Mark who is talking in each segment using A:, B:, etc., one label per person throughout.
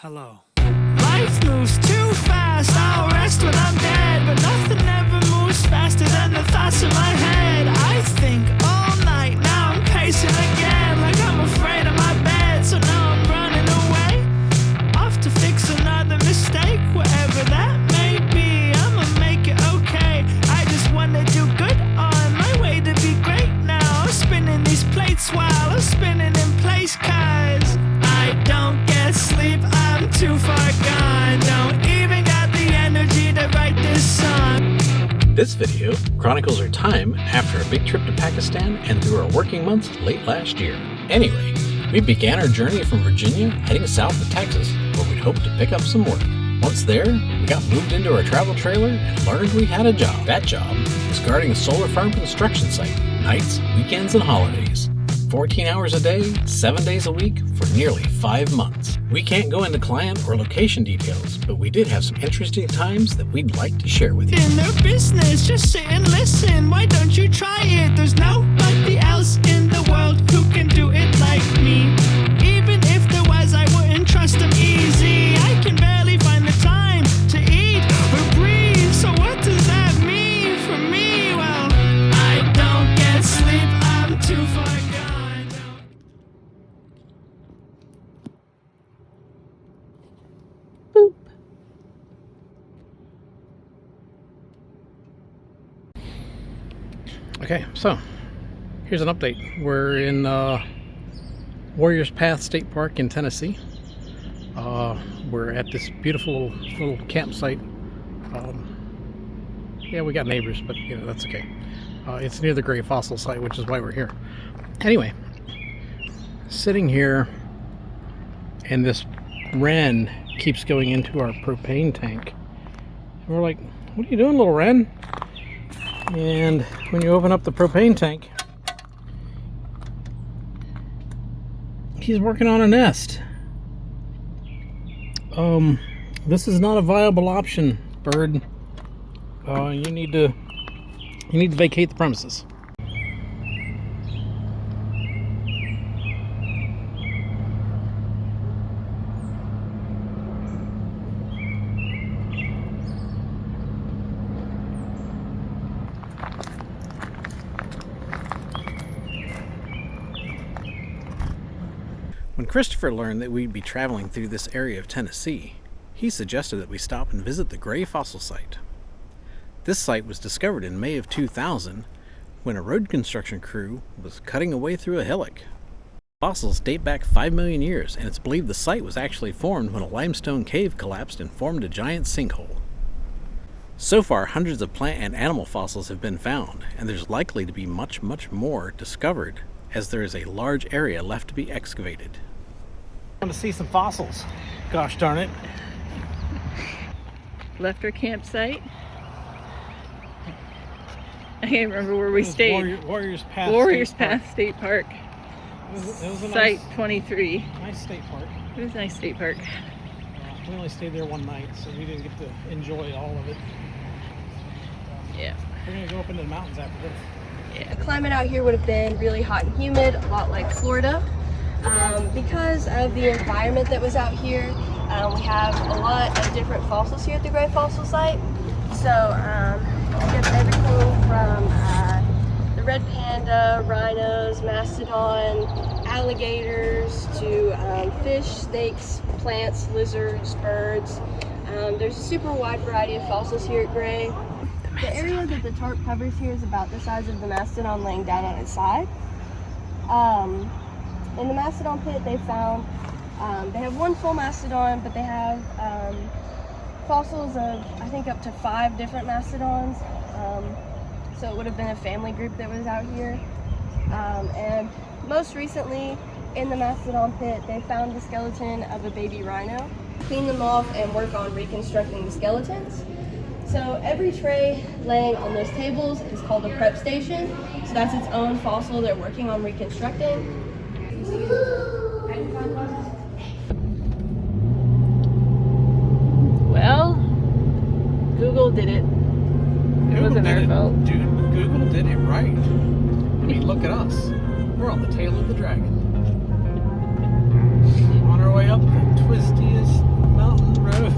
A: Hello. Life moves too fast, I'll rest when I'm dead, but nothing ever moves faster than the thoughts in my head. I think all night, now I'm pacing again, like I'm afraid of my bed, so now I'm running away, off to fix another mistake, whatever that may be, I'ma make it okay. I just wanna do good on my way to be great now. I'm spinning these plates while I'm spinning in place, cause I don't get sleep, I'm too far gone. Don't even got the energy to write this song.
B: This video chronicles our time after a big trip to Pakistan and through our working months late last year. Anyway, we began our journey from Virginia heading south to Texas, where we'd hoped to pick up some work. Once there, we got moved into our travel trailer and learned we had a job. That job was guarding a solar farm construction site, nights, weekends, and holidays. 14 hours a day, 7 days a week, for nearly 5 months. We can't go into client or location details, but we did have some interesting times that we'd like to share with you.
A: In their business, just sit and listen. Why don't you try it? There's nobody else in the world who can do it like me. Even if there was, I wouldn't trust them easy. I can barely find the time to eat or breathe. So what does that mean for me? Well, I don't get sleep, I'm too far gone.
B: Okay, so here's an update. We're in Warriors Path State Park in Tennessee. We're at this beautiful little campsite. Yeah, we got neighbors, but you know, that's okay. It's near the Gray Fossil site, which is why we're here. Anyway, sitting here, and this wren keeps going into our propane tank. And we're like, what are you doing, little wren? And when you open up the propane tank, he's working on a nest. This is not a viable option, bird. You need to vacate the premises. When Christopher learned that we'd be traveling through this area of Tennessee, he suggested that we stop and visit the Gray Fossil site. This site was discovered in May of 2000 when a road construction crew was cutting away through a hillock. Fossils date back 5 million years, and it's believed the site was actually formed when a limestone cave collapsed and formed a giant sinkhole. So far, hundreds of plant and animal fossils have been found, and there's likely to be much more discovered, as there is a large area left to be excavated. I want to see some fossils. Gosh darn it.
C: Left our campsite. I can't remember where we stayed.
B: Warriors Path
C: State Park.
B: It was a
C: Site
B: nice,
C: 23.
B: nice state park.
C: It was a nice state park.
B: We only stayed there one night, so we didn't get to enjoy all of it.
C: Yeah.
B: We're going to go up into the mountains after this.
C: Yeah.
D: The climate out here would have been really hot and humid, a lot like Florida. Because of the environment that was out here, we have a lot of different fossils here at the Gray Fossil site. So we have everything from the red panda, rhinos, mastodon, alligators, to fish, snakes, plants, lizards, birds. There's a super wide variety of fossils here at Gray. The area that the tarp covers here is about the size of the mastodon laying down on its side. In the mastodon pit they found, they have one full mastodon, but they have fossils of, I think, up to 5 different mastodons. So it would have been a family group that was out here. And most recently, in the mastodon pit, they found the skeleton of a baby rhino. Clean them off and work on reconstructing the skeletons. So every tray laying on those tables is called a prep station. So that's its own fossil they're working on reconstructing.
C: Well, Google did it. It wasn't our fault.
B: Dude, Google did it right. I mean, look at us. We're on the tail of the dragon. On our way up the twistiest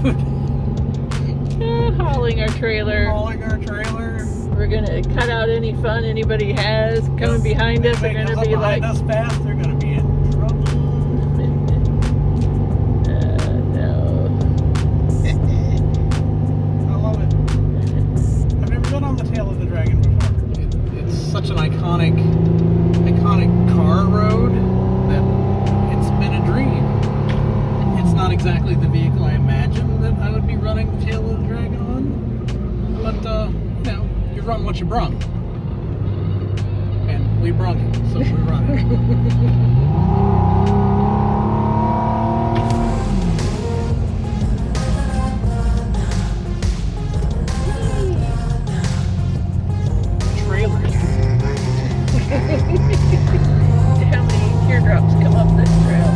B: road.
C: Hauling our trailer.
B: Hauling our trailer.
C: We're gonna cut out any fun anybody has coming behind us. They're gonna be like,
B: us fast, they're gonna be in trouble.
C: no.
B: I love it. I've never been on the tail of the dragon before. It's such an iconic car road that it's been a dream. It's not exactly the vehicle I imagined that I would be running the tail of the dragon on, but you know, you run what you brung, and we brung it, so we run it.
C: How many teardrops come up this trail?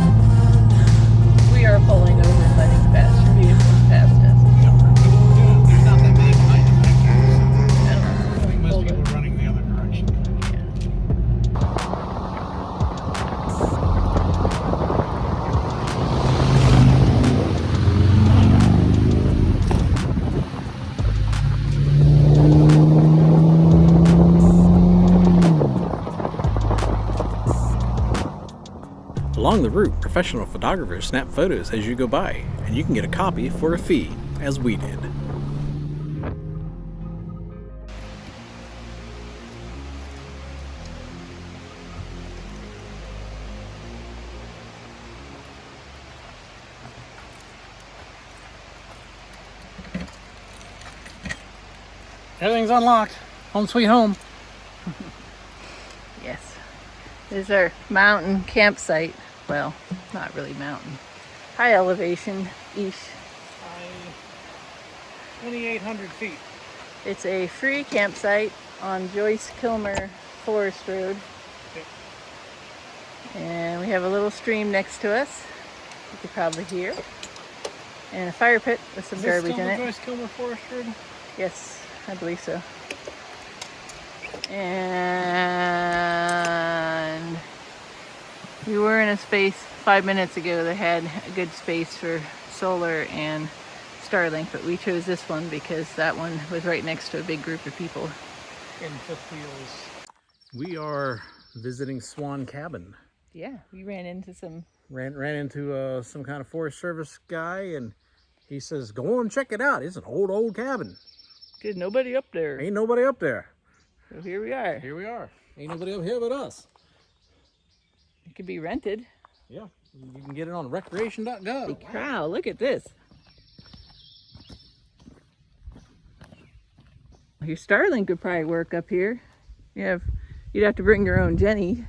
C: We are pulling over and letting faster vehicles past us.
B: There's not that many behind us, actually.
C: I don't know.
B: I think most people are running the other direction. Along the route, professional photographers snap photos as you go by, and you can get a copy for a fee, as we did. Everything's unlocked. Home sweet home.
C: Yes. This is our mountain campsite. Well, not really mountain. High elevation-ish.
B: 2,800 feet.
C: It's a free campsite on Joyce Kilmer Forest Road.
B: Okay.
C: And we have a little stream next to us. You could probably hear. And a fire pit with some garbage in it.
B: Joyce Kilmer Forest Road?
C: Yes, I believe so. And we were in a space 5 minutes ago that had a good space for solar and Starlink, but we chose this one because that one was right next to a big group of people.
B: In fifth wheels. We are visiting Swan Cabin.
C: Yeah, we ran into some...
B: Ran into some kind of Forest Service guy, and he says, go on, check it out. It's an old cabin.
C: There's nobody up there.
B: Ain't nobody up there.
C: So here we are.
B: Here we are. Ain't nobody up here but us.
C: It could be rented.
B: Yeah, you can get it on recreation.gov.
C: Wow, look at this. Your Starlink could probably work up here. You'd have to bring your own Jenny.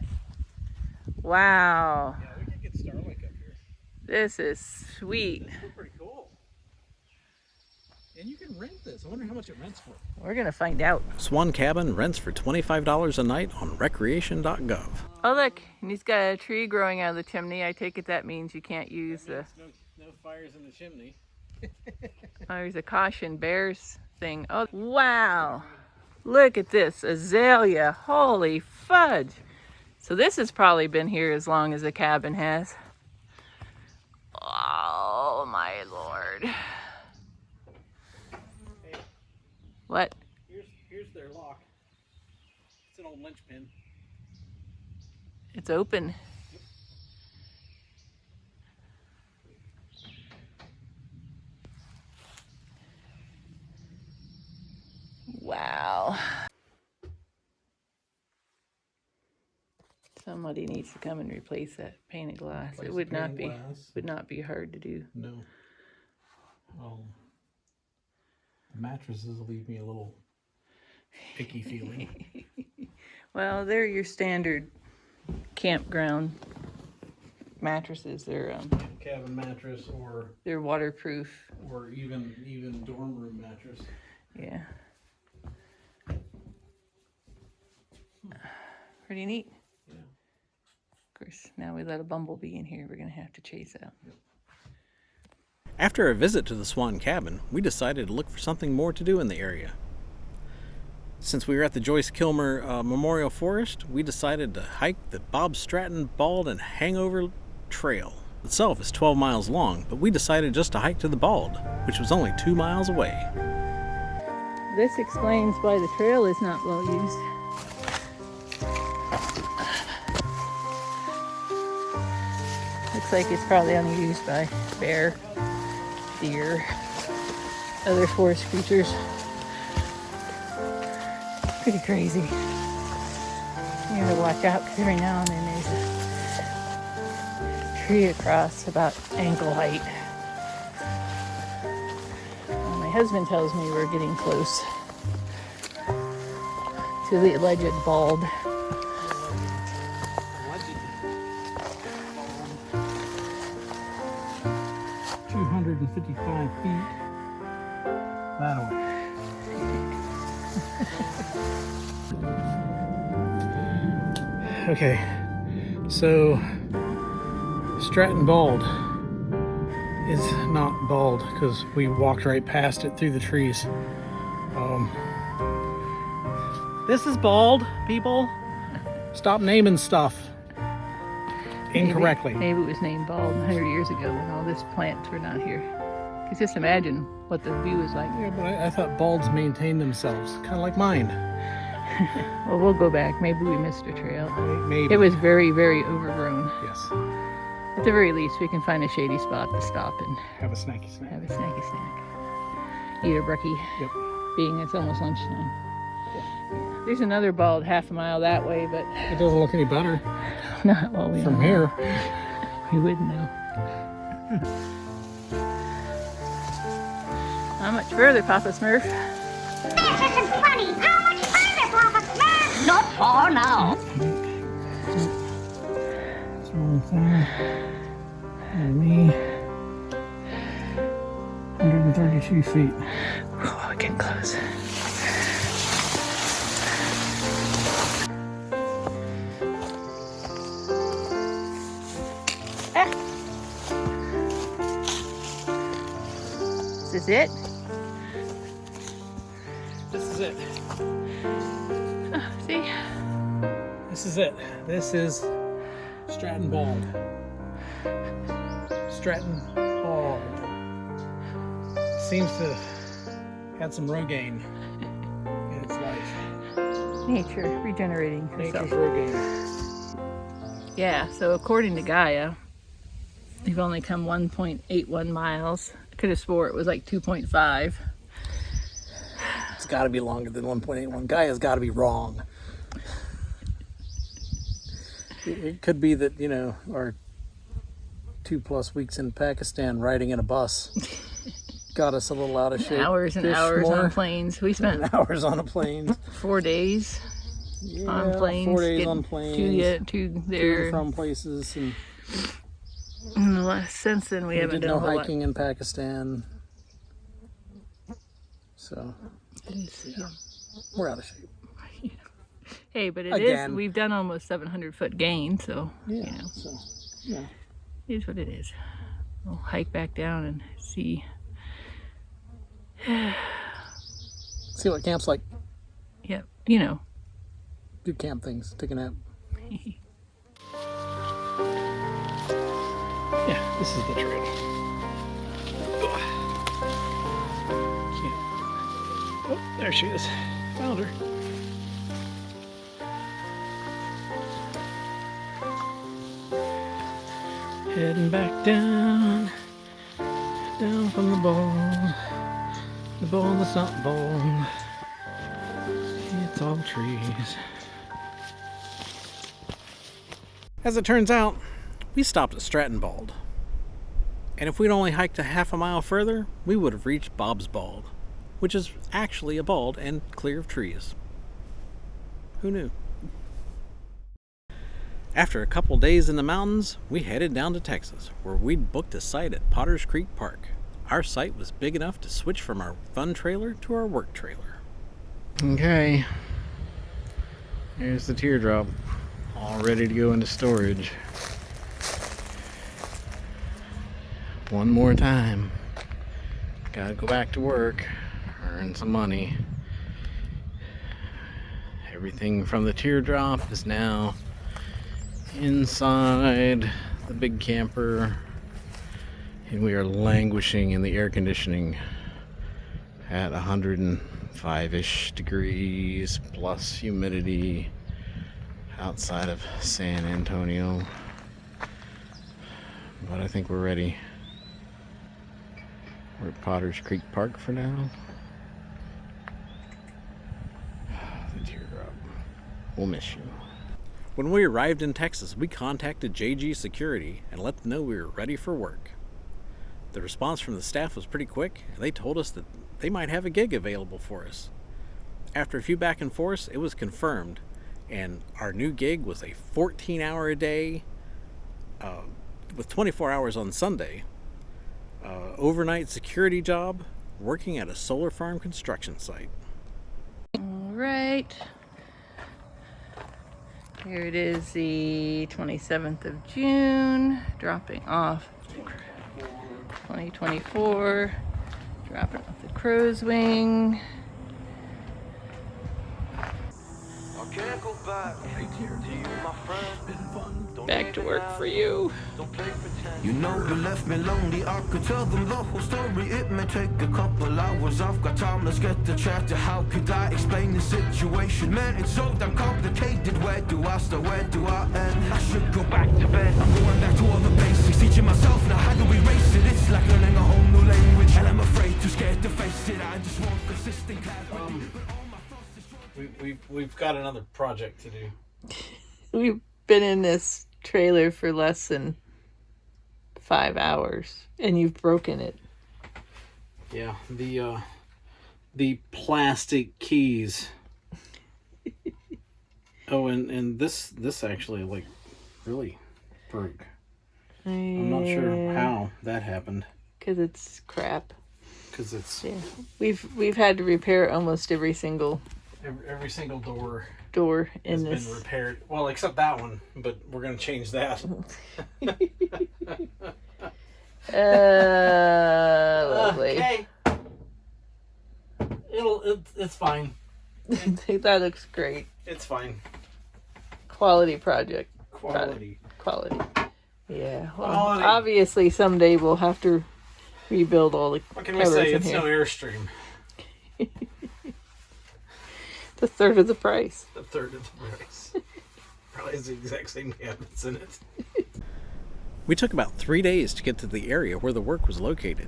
C: Wow.
B: Yeah, we could get Starlink up here.
C: This is sweet.
B: This is pretty cool. And you can rent this. I wonder how much it rents for.
C: We're gonna find out.
B: Swan Cabin rents for $25 a night on recreation.gov.
C: Oh look, and he's got a tree growing out of the chimney. I take it that means you can't use the...
B: No fires in the chimney.
C: Oh, there's a caution bears thing. Oh, wow. Look at this azalea. Holy fudge. So this has probably been here as long as the cabin has. Oh my Lord.
B: Hey,
C: What?
B: here's their lock. It's an old linchpin.
C: It's open. Wow. Somebody needs to come and replace that pane of glass.
B: Replace
C: It
B: the
C: would
B: pane
C: not
B: of
C: be
B: glass.
C: would not be hard to do.
B: No. The mattresses leave me a little icky feeling.
C: Well, they're your standard campground mattresses. They're
B: Cabin mattress or
C: waterproof.
B: even dorm room mattress.
C: Yeah. Pretty neat.
B: Yeah.
C: Of course, now we let a bumblebee in here, we're gonna have to chase out.
B: After a visit to the Swan Cabin, we decided to look for something more to do in the area. Since we were at the Joyce Kilmer Memorial Forest, we decided to hike the Bob Stratton Bald and Hangover Trail. itself is 12 miles long, but we decided just to hike to the Bald, which was only 2 miles away.
C: This explains why the trail is not well used. Looks like it's probably only used by bear, deer, other forest creatures. Pretty crazy. You have to watch out because every now and then there's a tree across about ankle height. Well, my husband tells me we're getting close to the alleged Bald.
B: 255 feet that way. Okay, so Stratton Bald is not bald because we walked right past it through the trees. This is bald, people. Stop naming stuff incorrectly.
C: Maybe it was named Bald 100 years ago when all these plants were not here. Because just imagine what the view is like.
B: Yeah, but I thought balds maintain themselves, kind of like mine.
C: Well, we'll go back. Maybe we missed a trail.
B: Maybe.
C: It was very, very overgrown.
B: Yes.
C: At the very least, we can find a shady spot to stop and
B: Have a snacky snack.
C: have a snacky snack. Eat a brekkie,
B: Yep.
C: being it's almost lunchtime. There's another Bald half a mile that way, but
B: It doesn't look any better
C: not well we
B: from
C: don't
B: here.
C: know. We wouldn't know. How much further, Papa Smurf?
E: This isn't funny. How much further, Papa Smurf? Not far now.
B: What's wrong with that? And me. 132 feet.
C: Oh, getting close. Is this it?
B: This is it.
C: Oh, see?
B: This is it. This is Stratton Bald. Stratton Bald. Seems to have had some Rogaine in its life.
C: Nature regenerating herself.
B: Nature's Rogaine.
C: Yeah, so according to Gaia, we've only come 1.81 miles. I could have swore it was like 2.5.
B: It's got to be longer than 1.81. Gaia's got to be wrong. It could be that, you know, our 2+ weeks in Pakistan riding in a bus got us a little out of shape.
C: Hours and
B: Fish
C: hours
B: more.
C: on planes. We spent
B: Hours on a plane.
C: 4 days
B: Yeah,
C: on planes.
B: 4 days
C: getting
B: on planes.
C: to
B: To
C: there.
B: and from places, and
C: Since then, we
B: we
C: haven't
B: did
C: done
B: no
C: a whole lot.
B: hiking in Pakistan. So we're out of shape.
C: Hey, but it
B: Again.
C: is. We've done almost 700-foot gain, so
B: Yeah.
C: you know,
B: So yeah.
C: it is what it is. We'll hike back down and see.
B: See what camp's like.
C: Yep, you know.
B: Do camp things. Take a nap. Yeah, this is the trail. Can't. Oh, there she is. Found her. Heading back down from the ball. The ball that's not ball. It's all trees. As it turns out, we stopped at Stratton Bald. And if we'd only hiked a half a mile further, we would have reached Bob's Bald, which is actually a bald and clear of trees. Who knew? After a couple days in the mountains, we headed down to Texas, where we'd booked a site at Potters Creek Park. Our site was big enough to switch from our fun trailer to our work trailer. Okay, here's the teardrop, all ready to go into storage. One more time. Gotta go back to work, earn some money. Everything from the teardrop is now inside the big camper And we are languishing in the air conditioning at 105-ish degrees plus humidity outside of San Antonio. But I think we're ready. We're at Potter's Creek Park for now. The teardrop. We'll miss you. When we arrived in Texas, we contacted JG Security and let them know we were ready for work. The response from the staff was pretty quick, and they told us that they might have a gig available for us. After a few back and forths, it was confirmed, and our new gig was a 14-hour-a-day, with 24 hours on Sunday, overnight security job working at a solar farm construction site.
C: All right. Here it is, the 27th of June, dropping off 2024, dropping off the CrowsWing. Back to work for you.
F: You know you left me lonely, I could tell them the whole story. It may take a couple hours, I've got time, let's get the chat. How could I explain the situation? Man, it's so damn complicated. Where do I start, where do I end? I should go back to bed, I'm going back to all the basics. Teaching myself now how do we race it? It's like learning a whole new language, and I'm afraid, too scared to face it. I just want consistent clarity.
B: We've got another project to do.
C: We've been in this trailer for less than 5 hours, and you've broken it.
B: Yeah, the plastic keys. Oh, and this actually like really broke. I'm not sure how that happened.
C: Because it's crap.
B: Because it's
C: We've had to repair almost every single
B: door
C: in
B: has been repaired. Well, except that one, but we're gonna change that.
C: Lovely.
B: Okay. It's fine.
C: That looks great.
B: It's fine.
C: Quality project.
B: Quality.
C: Yeah. Well,
B: Quality.
C: obviously someday we'll have to rebuild all the
B: What can we
C: covers
B: say?
C: in
B: It's
C: here.
B: no Airstream.
C: The third of the price.
B: A third of the price. Probably has the exact same cabinets in it. We took about 3 days to get to the area where the work was located.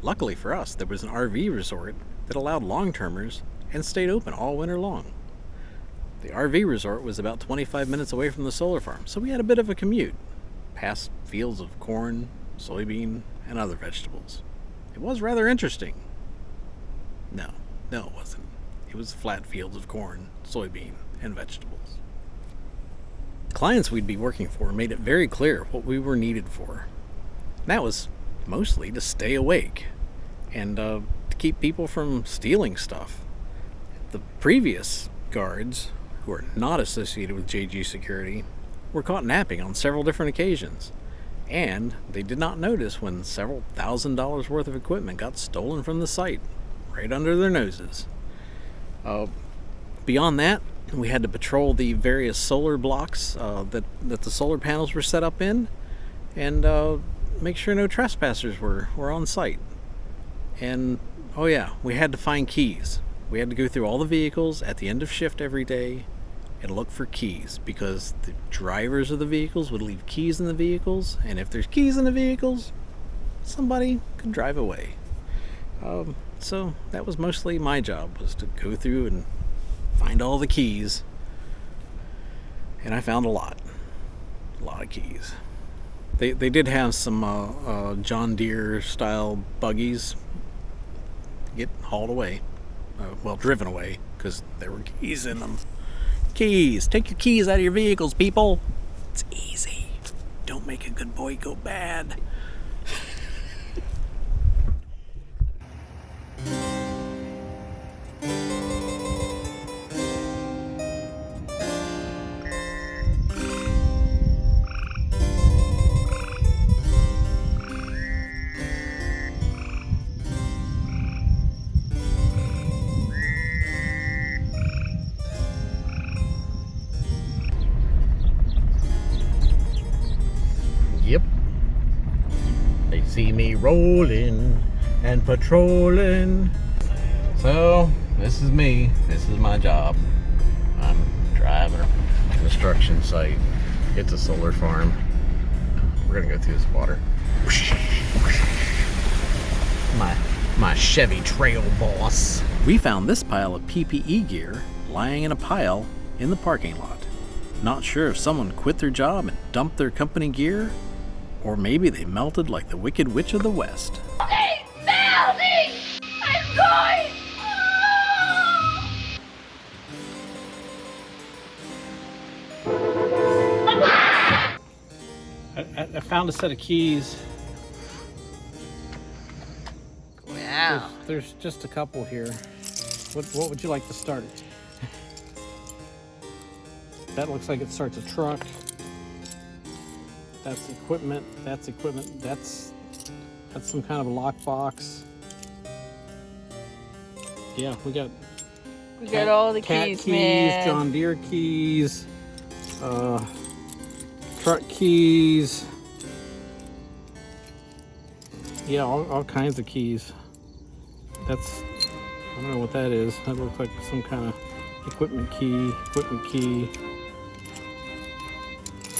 B: Luckily for us, there was an RV resort that allowed long-termers and stayed open all winter long. The RV resort was about 25 minutes away from the solar farm, so we had a bit of a commute, past fields of corn, soybean, and other vegetables. It was rather interesting. No, it wasn't. It was flat fields of corn, soybean, and vegetables. Clients we'd be working for made it very clear what we were needed for. That was mostly to stay awake and to keep people from stealing stuff. The previous guards, who are not associated with JG Security, were caught napping on several different occasions, and they did not notice when several $1,000s worth of equipment got stolen from the site, right under their noses. Beyond that, we had to patrol the various solar blocks that the solar panels were set up in, and make sure no trespassers were on site. And oh yeah, we had to find keys. We had to go through all the vehicles at the end of shift every day and look for keys, because the drivers of the vehicles would leave keys in the vehicles, and if there's keys in the vehicles, somebody could drive away. So that was mostly my job, was to go through and find all the keys. And I found a lot of keys. They did have some John Deere style buggies get hauled away, driven away, because there were keys in them. Keys! Take your keys out of your vehicles, people! It's easy. Don't make a good boy go bad. Yep. They see me rolling and patrolling. So, this is me. This is my job. I'm driving a construction site. It's a solar farm. We're gonna go through this water. My Chevy Trail boss. We found this pile of PPE gear lying in a pile in the parking lot. Not sure if someone quit their job and dumped their company gear, or maybe they melted like the Wicked Witch of the West.
E: Hey, Melody! I'm going!
B: I found a set of keys.
C: Wow.
B: There's just a couple here. What would you like to start? That looks like it starts a truck. That's equipment. That's equipment. That's some kind of a lockbox. Yeah, we got
C: all the
B: cat
C: keys, man.
B: John Deere keys, truck keys. Yeah, all kinds of keys. I don't know what that is. That looks like some kind of equipment key.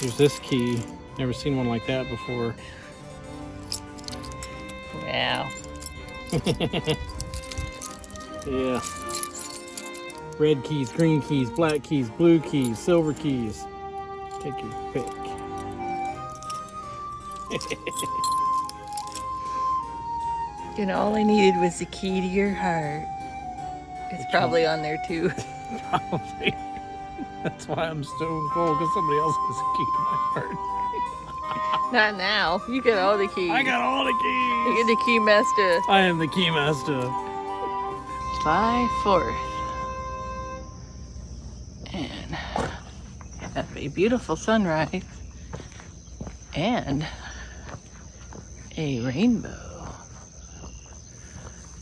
B: There's this key. Never seen one like that before.
C: Wow.
B: Yeah. Red keys, green keys, black keys, blue keys, silver keys. Take your pick.
C: And all I needed was the key to your heart. It's probably on there too.
B: Probably. That's why I'm stone cold, because somebody else has a key to my heart.
C: Not now. You got all the keys.
B: I got all the keys.
C: You're the key master.
B: I am the key master.
C: July 4th. And have a beautiful sunrise and a rainbow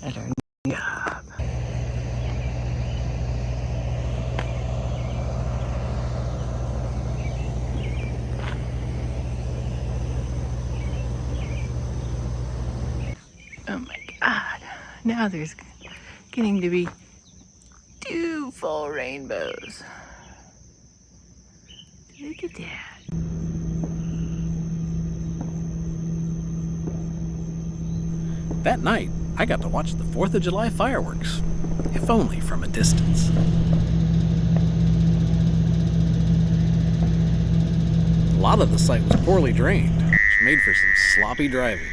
C: at our job. Oh my God. Now there's getting to be 2 full rainbows. Look at that.
B: That night, I got to watch the 4th of July fireworks, if only from a distance. A lot of the site was poorly drained, which made for some sloppy driving,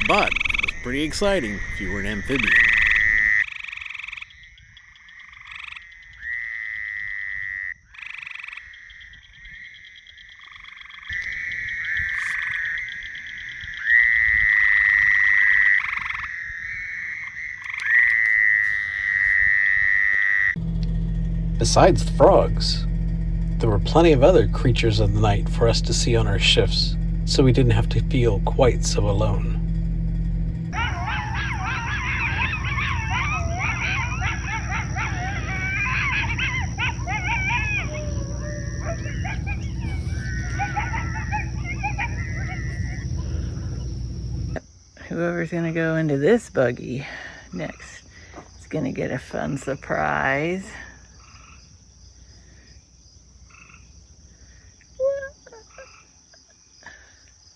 B: but it was pretty exciting if you were an amphibian. Besides the frogs, there were plenty of other creatures of the night for us to see on our shifts, so we didn't have to feel quite so alone.
C: Whoever's gonna go into this buggy next is gonna get a fun surprise.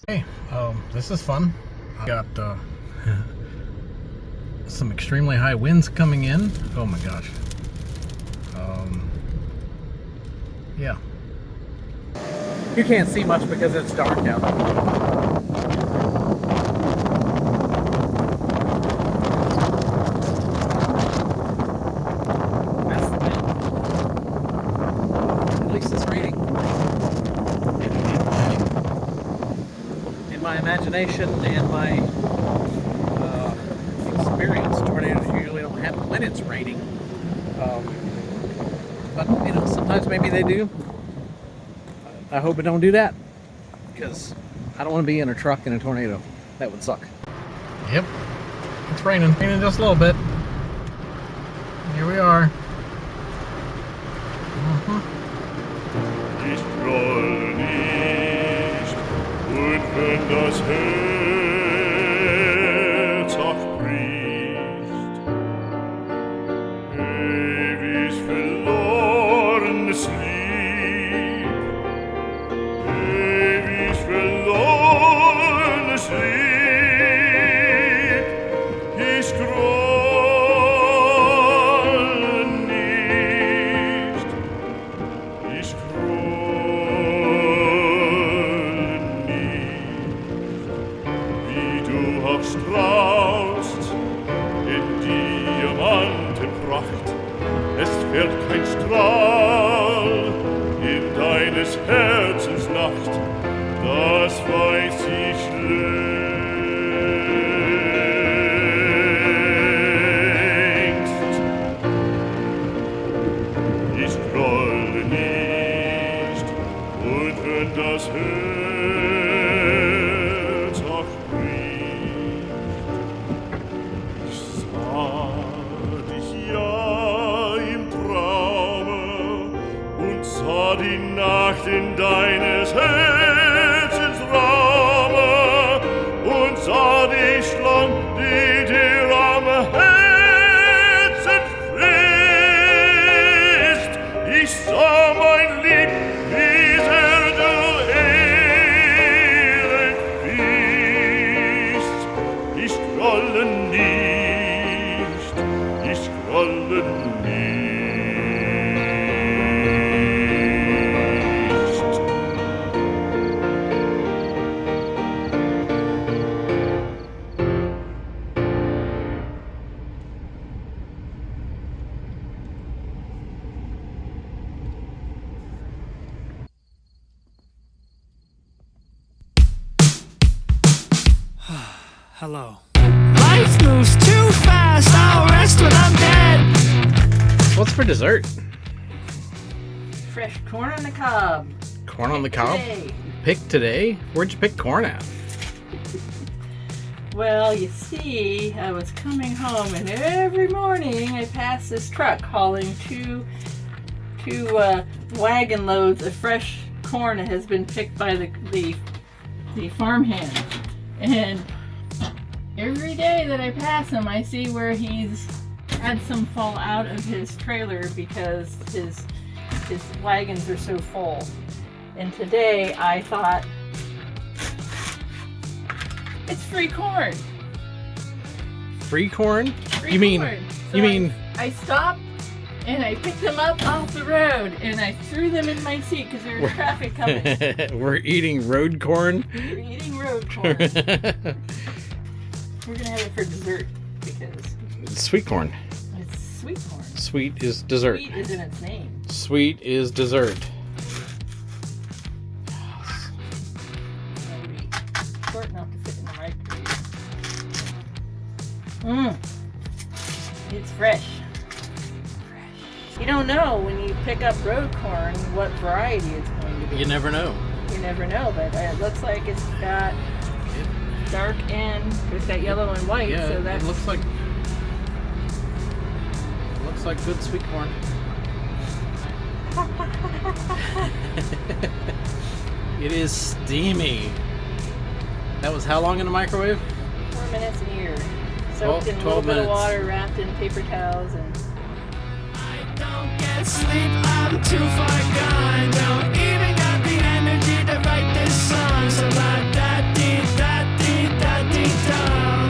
B: Hey, this is fun. I got some extremely high winds coming in. Oh my gosh. Yeah. You can't see much because it's dark out. That's the wind. At least it's raining. In my imagination and my experience, tornadoes usually don't happen when it's raining. But, you know, sometimes maybe they do. I hope it don't do that, because I don't want to be in a truck in a tornado. That would suck. Yep, it's raining. Raining just a little bit. Here we are.
G: Ich roll nicht, und wenn das Herz du aufstrahlst in Diamantenpracht. Es fährt kein Strahl in deines Herzens Nacht, das weiß ich längst. Ich scrolle nicht, und wenn das Herz auch bricht, ich sah dich ja im Traume und sah die Nacht in deines Herzens Raume und sah die Schlange, die dir am Herzen frisst. Ich sah mein Lieb, wie sehr du elend bist. Ich scrolle nicht, ich scrolle nicht.
A: Hello. Life moves too fast. I'll rest when I'm dead.
B: What's for dessert?
C: Fresh corn on the cob.
B: Corn on the cob?
C: Hey.
B: Picked today? Where'd you pick corn at?
C: Well, you see, I was coming home, and every morning I pass this truck hauling two wagon loads of fresh corn that has been picked by the farmhand. And every day that I pass him, I see where he's had some fall out of his trailer because his wagons are so full. And today I thought, it's free corn.
B: Free corn?
C: Free
B: You mean
C: corn. So
B: you mean
C: I stopped and I picked them up off the road and I threw them in my seat because there was traffic coming.
B: we're eating road corn?
C: We're eating road corn. We're gonna have it for dessert because
B: Sweet corn.
C: it's sweet corn.
B: Sweet is dessert.
C: Sweet is in its name.
B: Sweet is dessert.
C: It'll be short enough to fit in the microwave. It's fresh. You don't know when you pick up road corn what variety it's going to be.
B: You never know.
C: You never know, but it looks like it's got dark and it's got yellow and white.
B: Yeah,
C: so that's
B: it looks like good sweet corn. It is steamy. That was how long in the microwave?
C: 4 minutes a year. Soaked in a little
B: 12
C: bit of
B: minutes.
C: water, wrapped in paper towels, and
A: Don't get sleep, I'm too far gone. Don't even got the energy to write this song. So la da dee da dee da dee dum.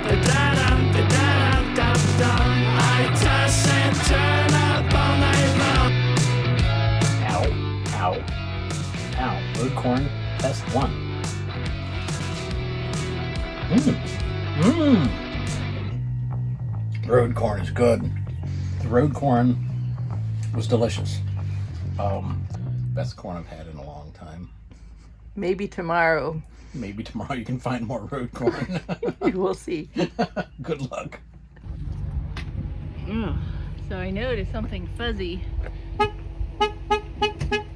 A: Da da dum da da dum dum dum. I toss and turn up all night long.
B: Ow. Ow. Road corn, test 1. Road corn is good. The road corn was delicious. Best corn I've had in a long time.
C: maybe tomorrow
B: Maybe tomorrow you can find more road corn.
C: we'll see.
B: Good luck.
C: So I noticed something fuzzy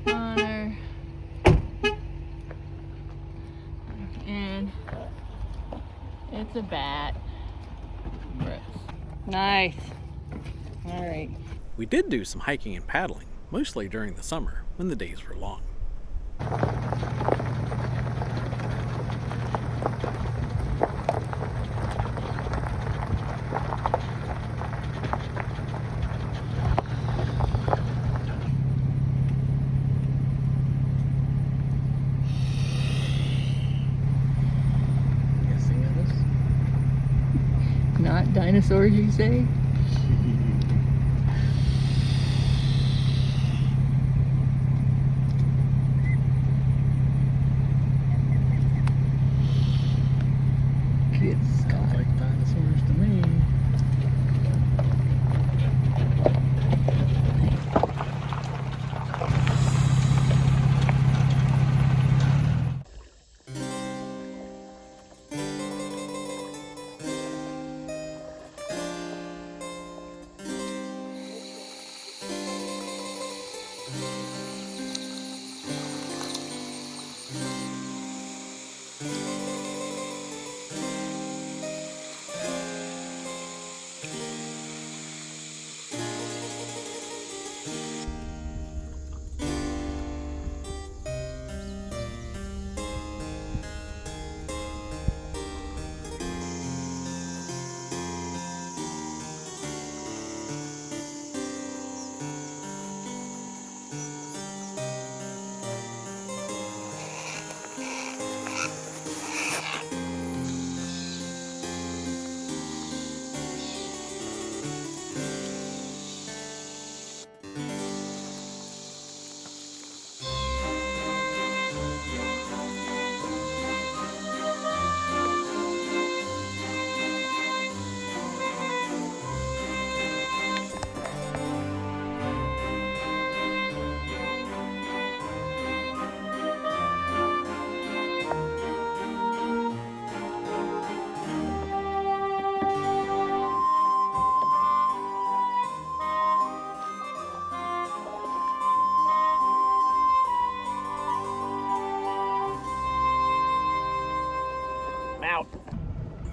C: on her, and it's a bat. Nice. All right.
B: We did do some hiking and paddling, mostly during the summer when the days were long.
C: Not dinosaurs, you say? Good
B: Sounds like dinosaurs to me.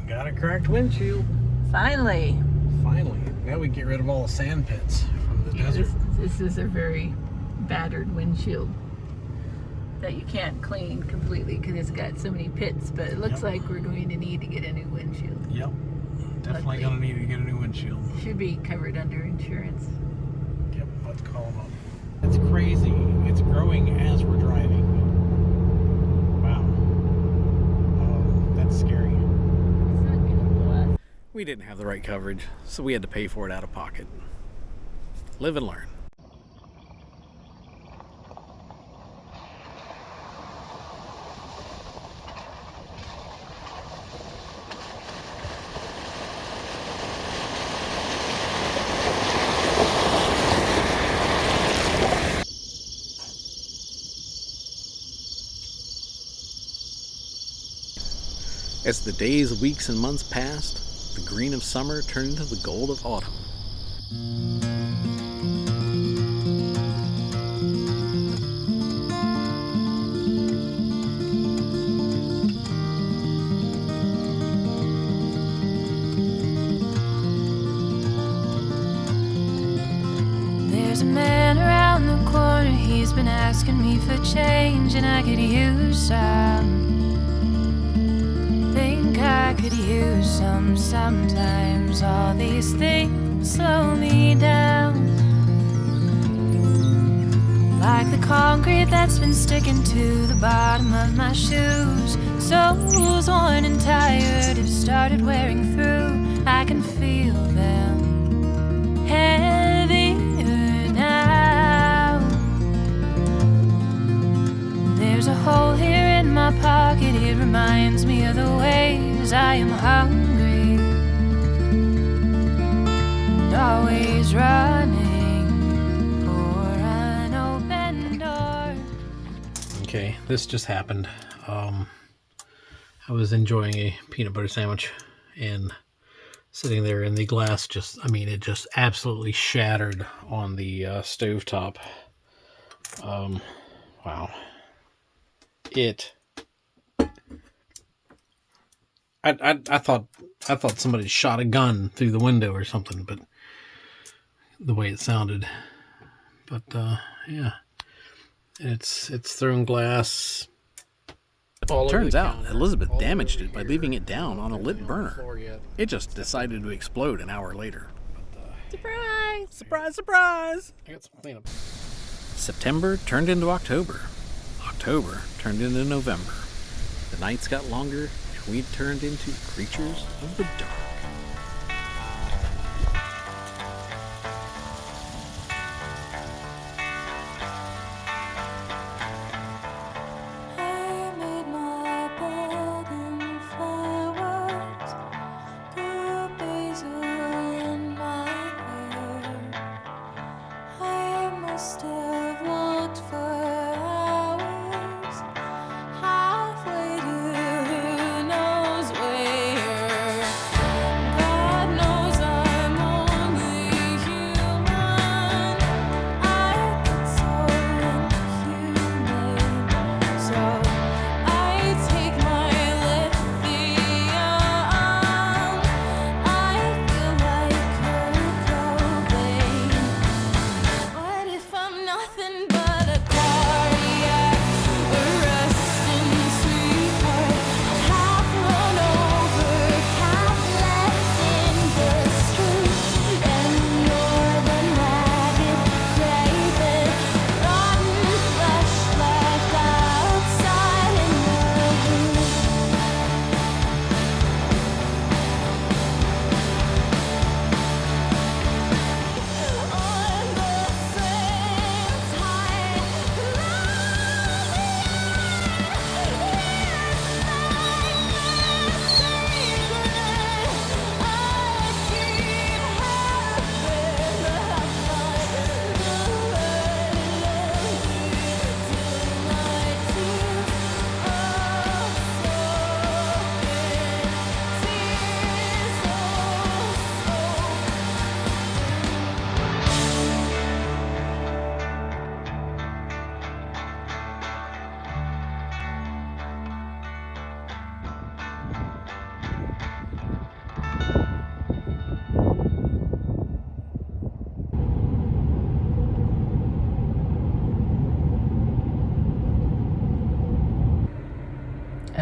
B: Got a cracked windshield.
C: Finally.
B: Finally. Now we get rid of all the sand pits from the desert.
C: This is a very battered windshield that you can't clean completely because it's got so many pits, but it looks like we're going to need to get a new windshield.
B: Yep. Definitely gonna need to get a new windshield.
C: Should be covered under insurance.
B: Yep, let's call them up. It's crazy. It's growing as we're driving. Wow. That's scary.
C: It's not gonna go.
B: We didn't have the right coverage, so we had to pay for it out of pocket. Live and learn. As the days, weeks, and months passed, the green of summer turned into the gold of autumn.
H: There's a man around the corner, he's been asking me for change, and I could use some. Think I could use some sometimes. All these things slow me down, like the concrete that's been sticking to the bottom of my shoes. Soles worn and tired have started wearing through. I can feel them heavier now. There's a hole here in my pocket, it reminds me of the ways I am hungry and always running for an open door.
B: Okay, this just happened. I was enjoying a peanut butter sandwich and sitting there in the glass it just absolutely shattered on the stovetop. Wow. I thought somebody shot a gun through the window or something, but the way it sounded. But yeah, it's thrown glass. Turns out Elizabeth damaged it by leaving it down on a lit burner. It just decided to explode an hour later.
C: Surprise!
B: Surprise, surprise! I got some cleanup. September turned into October. October turned into November. The nights got longer, and we turned into creatures of the dark.
H: I made my bed in flowers.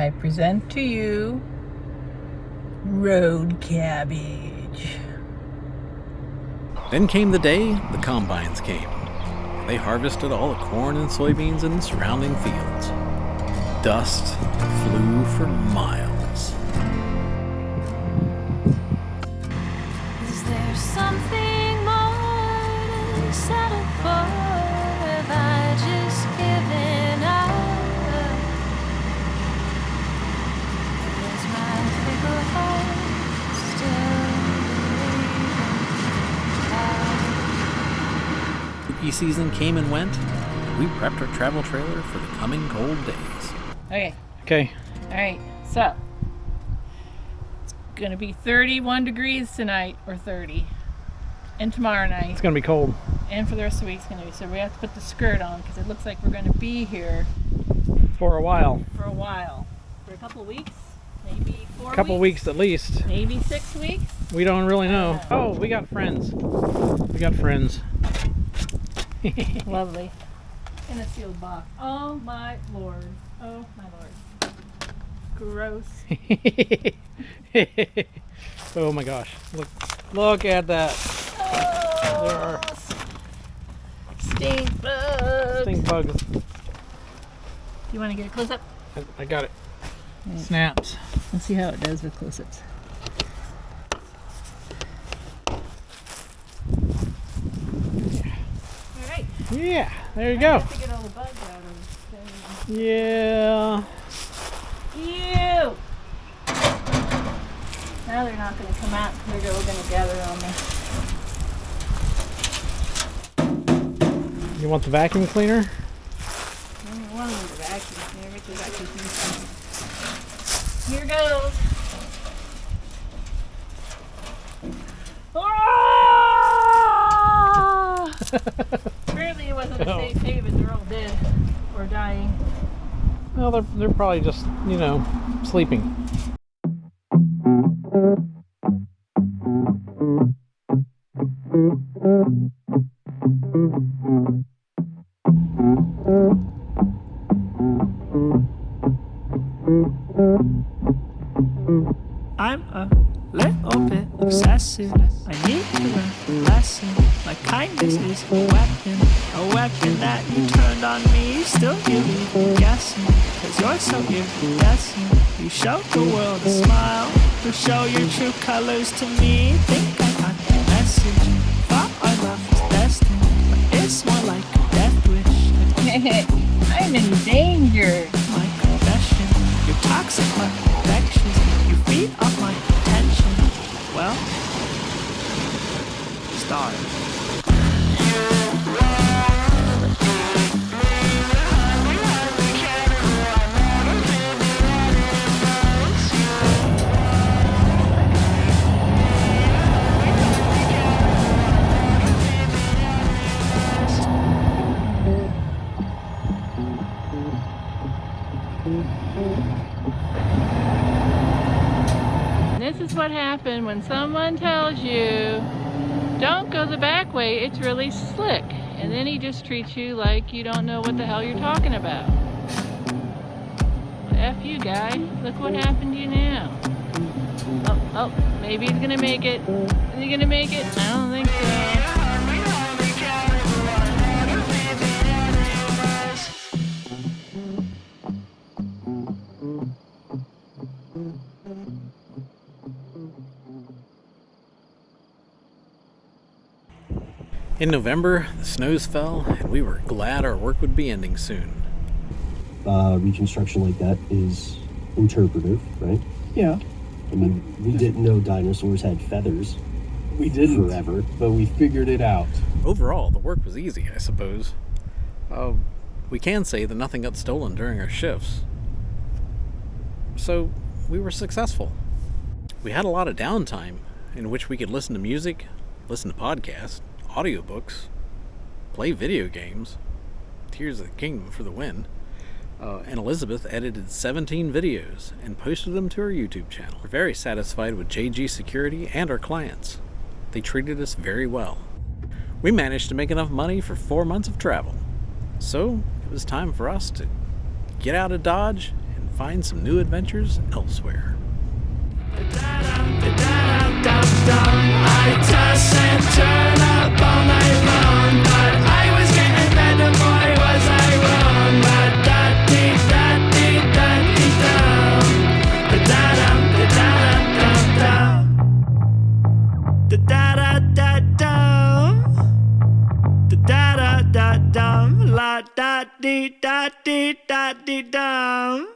C: I present to you road cabbage.
B: Then came the day the combines came. They harvested all the corn and soybeans in the surrounding fields. Dust flew for miles.
H: Is there something more to settle for? Have I just given up? Does my fickle heart still believe?
B: Spooky season came and went, and we prepped our travel trailer for the coming cold days.
C: Okay,
B: Okay.
C: all right, so it's gonna be 31 degrees tonight, or 30, and tomorrow night,
B: It's gonna be cold.
C: and for the rest of the week it's gonna be. So we have to put the skirt on because it looks like we're gonna be here
B: For a while.
C: for a while, for a couple of weeks, maybe 4
B: A couple weeks at least.
C: maybe 6 weeks.
B: We don't really know. Oh, we got friends. We got friends.
C: Lovely. In a sealed box. Oh my lord. Oh my lord. Gross.
B: Oh my gosh. Look at that. There are
C: Stink bugs.
B: stink bugs.
C: You want to get a close up?
B: I got it. Snaps.
C: Let's see how it does with close ups. Alright.
B: Yeah, there you
C: I
B: go.
C: have to get all the bugs out of this
B: Yeah.
C: thing. Ew! Now they're not going to come out. They're going to gather on me.
B: You want the vacuum cleaner?
C: I don't want them to vacuum. Here, get the vacuum cleaner. Here goes. Ah! Apparently it wasn't a safe haven. They're all dead or dying.
B: Well, they're probably just, sleeping.
A: I'm a little bit obsessive. I need to learn a lesson. My kindness is a weapon that you turned on me. Still you leave me guessing, 'cause you're so iridescent. You show the world a smile, to show your true colors to me. Think I got the message, thought our love was destined, but it's more like a death wish.
C: I'm in danger.
A: My confession, your toxic but infectious. You feed off my attention. Well, start.
C: This is what happened when someone tells you, don't go the back way, it's really slick. And then he just treats you like you don't know what the hell you're talking about. F you, guy. Look what happened to you now. Oh, maybe he's gonna make it. Is he gonna make it? I don't think so.
B: In November, the snows fell, and we were glad our work would be ending soon.
I: Reconstruction like that is interpretive, right?
J: Yeah.
I: I mean, we didn't know dinosaurs had feathers.
J: We didn't
I: forever,
J: but we figured it out.
B: Overall, the work was easy, I suppose. We can say that nothing got stolen during our shifts. So, we were successful. We had a lot of downtime in which we could listen to music, listen to podcasts, audiobooks, play video games, Tears of the Kingdom for the win, and Elizabeth edited 17 videos and posted them to her YouTube channel. We're very satisfied with JG Security and our clients. They treated us very well. We managed to make enough money for 4 months of travel. So it was time for us to get out of Dodge and find some new adventures elsewhere.
A: I toss and turn up all night long, but I was getting better, boy, was I wrong. But da-dee-da-dee-da-dee-dum, da-da-dum, da-da-dum-dum, da-da-da-dum, da-da-da-dum, la-da-dee-da-dee-da-dee-dum.